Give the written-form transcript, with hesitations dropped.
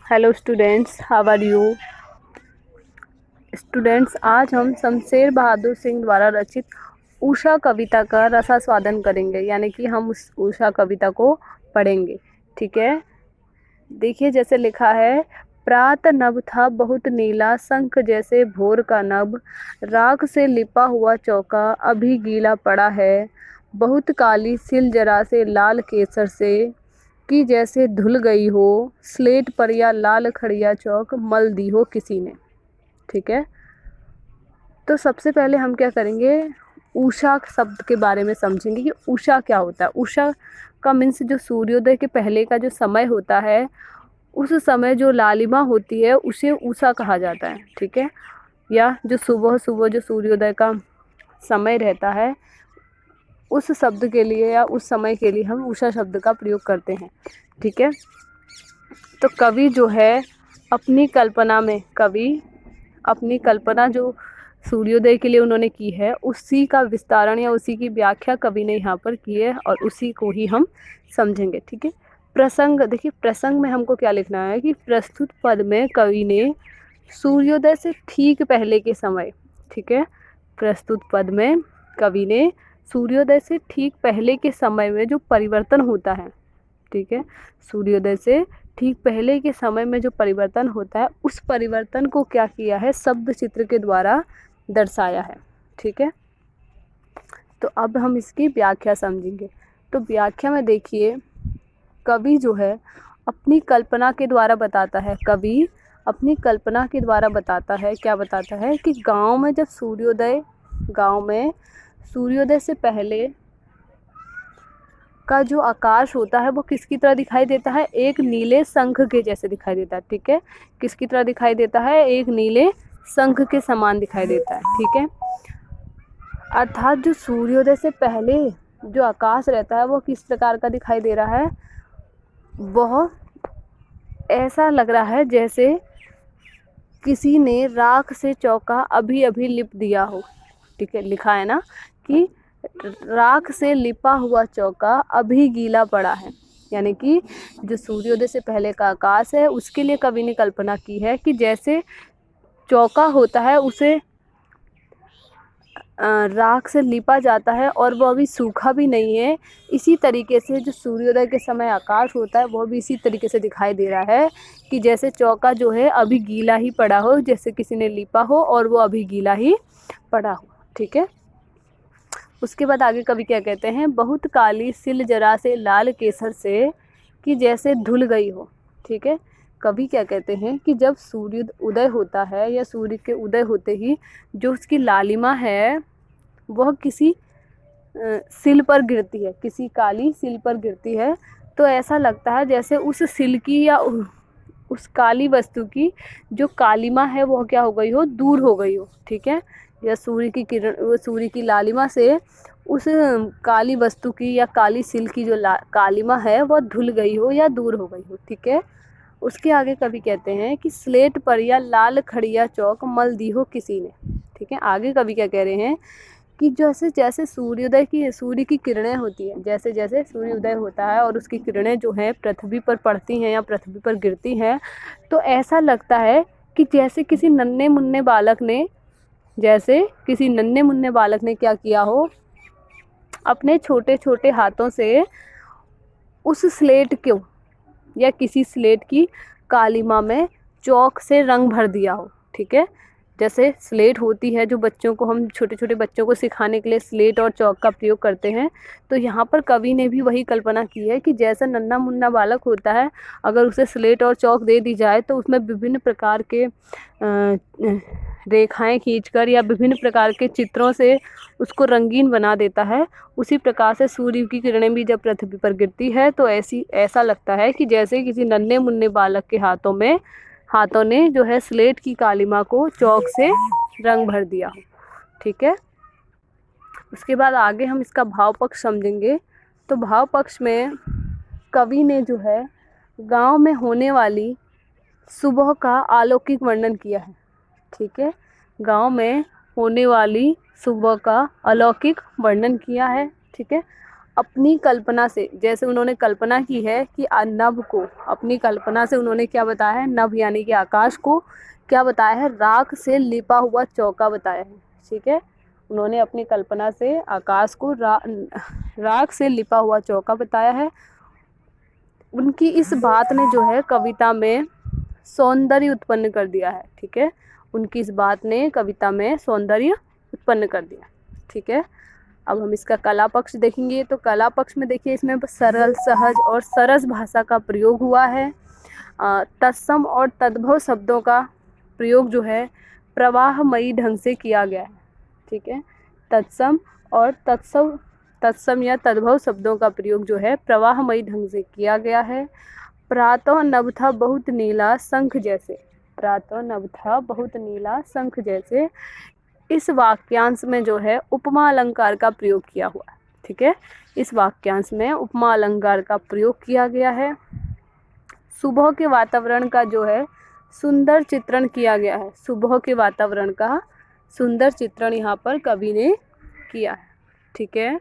Hello students, how are you? Students, आज हम शमशेर बहादुर सिंह द्वारा रचित उषा कविता का रसास्वादन करेंगे, यानी कि हम उस उषा कविता को पढ़ेंगे। ठीक है, देखिए जैसे लिखा है। प्रात नभ था बहुत नीला, शंख जैसे भोर का नभ, राख से लिपा हुआ चौका अभी गीला पड़ा है। बहुत काली सिल जरा से लाल केसर से, कि जैसे धुल गई हो, स्लेट पर या लाल खड़िया चौक मल दी हो किसी ने। ठीक है, तो सबसे पहले हम क्या करेंगे, उषा शब्द के बारे में समझेंगे कि उषा क्या होता है। उषा का मीन्स जो सूर्योदय के पहले का जो समय होता है, उस समय जो लालिमा होती है उसे उषा कहा जाता है। ठीक है, या जो सुबह सुबह जो सूर्योदय का समय रहता है, उस शब्द के लिए या उस समय के लिए हम उषा शब्द का प्रयोग करते हैं। ठीक है, तो कवि जो है अपनी कल्पना जो सूर्योदय के लिए उन्होंने की है, उसी का विस्तारण या उसी की व्याख्या कवि ने यहाँ पर की है और उसी को ही हम समझेंगे। ठीक है, प्रसंग देखिए, प्रसंग में हमको क्या लिखना है कि प्रस्तुत पद में कवि ने सूर्योदय से ठीक पहले के समय, ठीक है, प्रस्तुत पद में कवि ने सूर्योदय से ठीक पहले के समय में जो परिवर्तन होता है, ठीक है, सूर्योदय से ठीक पहले के समय में जो परिवर्तन होता है, उस परिवर्तन को क्या किया है, शब्द चित्र के द्वारा दर्शाया है। ठीक है, तो अब हम इसकी व्याख्या समझेंगे। तो व्याख्या में देखिए, कवि जो है अपनी कल्पना के द्वारा बताता है, कवि अपनी कल्पना के द्वारा बताता है, क्या बताता है कि गांव में सूर्योदय से पहले का जो आकाश होता है वो किसकी तरह दिखाई देता है, एक नीले शंख के जैसे दिखाई देता है। ठीक है, किसकी तरह दिखाई देता है, एक नीले शंख के समान दिखाई देता है। ठीक है, अर्थात जो सूर्योदय से पहले जो आकाश रहता है वो किस प्रकार का दिखाई दे रहा है, वह ऐसा लग रहा है जैसे किसी ने राख से चौका अभी अभी लिप दिया हो। ठीक है, लिखा है ना कि राख से लिपा हुआ चौका अभी गीला पड़ा है, यानी कि जो सूर्योदय से पहले का आकाश है उसके लिए कवि ने कल्पना की है कि जैसे चौका होता है उसे राख से लिपा जाता है और वो अभी सूखा भी नहीं है, इसी तरीके से जो सूर्योदय के समय आकाश होता है वो भी इसी तरीके से दिखाई दे रहा है कि जैसे चौका जो है अभी गीला ही पड़ा हो, जैसे किसी ने लिपा हो और वो अभी गीला ही पड़ा हो। ठीक है, उसके बाद आगे कवि क्या कहते हैं, बहुत काली सिल जरा से लाल केसर से, कि जैसे धुल गई हो। ठीक है, कवि क्या कहते हैं कि जब सूर्य उदय होता है या सूर्य के उदय होते ही जो उसकी लालिमा है वह किसी सिल पर गिरती है, किसी काली सिल पर गिरती है, तो ऐसा लगता है जैसे उस सिल की या उस काली वस्तु की जो कालिमा है वह क्या हो गई हो, दूर हो गई हो। ठीक है, या सूर्य की किरण, सूर्य की लालिमा से उस काली वस्तु की या काली सिल की जो कालिमा है वह धुल गई हो या दूर हो गई हो। ठीक है, उसके आगे कवि कहते हैं कि स्लेट पर या लाल खड़िया चौक मल दी हो किसी ने। ठीक है, आगे कवि क्या कह रहे हैं कि जैसे जैसे सूर्य की किरणें होती हैं, जैसे जैसे सूर्योदय होता है और उसकी किरणें जो हैं पृथ्वी पर पड़ती हैं या पृथ्वी पर गिरती हैं, तो ऐसा लगता है कि जैसे किसी नन्हे मुन्ने बालक ने क्या किया हो, अपने छोटे छोटे हाथों से उस स्लेट को या किसी स्लेट की कालिमा में चौक से रंग भर दिया हो। ठीक है, जैसे स्लेट होती है जो बच्चों को, हम छोटे छोटे बच्चों को सिखाने के लिए स्लेट और चौक का प्रयोग करते हैं, तो यहाँ पर कवि ने भी वही कल्पना की है कि जैसा नन्हा मुन्ना बालक होता है, अगर उसे स्लेट और चौक दे दी जाए तो उसमें विभिन्न प्रकार के रेखाएं खींचकर या विभिन्न प्रकार के चित्रों से उसको रंगीन बना देता है। उसी प्रकार से सूर्य की किरणें भी जब पृथ्वी पर गिरती है तो ऐसा लगता है कि जैसे किसी नन्हे मुन्ने बालक के हाथों ने जो है स्लेट की कालिमा को चौक से रंग भर दिया हो। ठीक है, उसके बाद आगे हम इसका भाव पक्ष समझेंगे। तो भाव पक्ष में कवि ने जो है गांव में होने वाली सुबह का अलौकिक वर्णन किया है। ठीक है, गांव में होने वाली सुबह का अलौकिक वर्णन किया है। ठीक है, अपनी कल्पना से, जैसे उन्होंने कल्पना की है कि नभ को, अपनी कल्पना से उन्होंने क्या बताया है, नभ यानी कि आकाश को क्या बताया है, राख से लिपा हुआ चौका बताया है। ठीक है, उन्होंने अपनी कल्पना से आकाश को राख से लिपा हुआ चौका बताया है। उनकी इस बात ने जो है कविता में सौंदर्य उत्पन्न कर दिया है। ठीक है, उनकी इस बात ने कविता में सौंदर्य उत्पन्न कर दिया। ठीक है, अब हम इसका कला पक्ष देखेंगे। तो कला पक्ष में देखिए, इसमें सरल, सहज और सरस भाषा का प्रयोग हुआ है। तत्सम और तद्भव शब्दों का प्रयोग जो है प्रवाहमयी ढंग से किया गया है। ठीक है, तत्सम और तत्सम या तद्भव शब्दों का प्रयोग जो है प्रवाहमयी ढंग से किया गया है। प्रातः नभ था बहुत नीला शंख जैसे, प्रातः नभ था बहुत नीला शंख जैसे, इस वाक्यांश में जो है उपमा अलंकार का प्रयोग किया हुआ है। ठीक है, इस वाक्यांश में उपमा अलंकार का प्रयोग किया गया है। सुबह के वातावरण का जो है सुंदर चित्रण किया गया है। सुबह के वातावरण का सुंदर चित्रण यहाँ पर कवि ने किया है। ठीक है।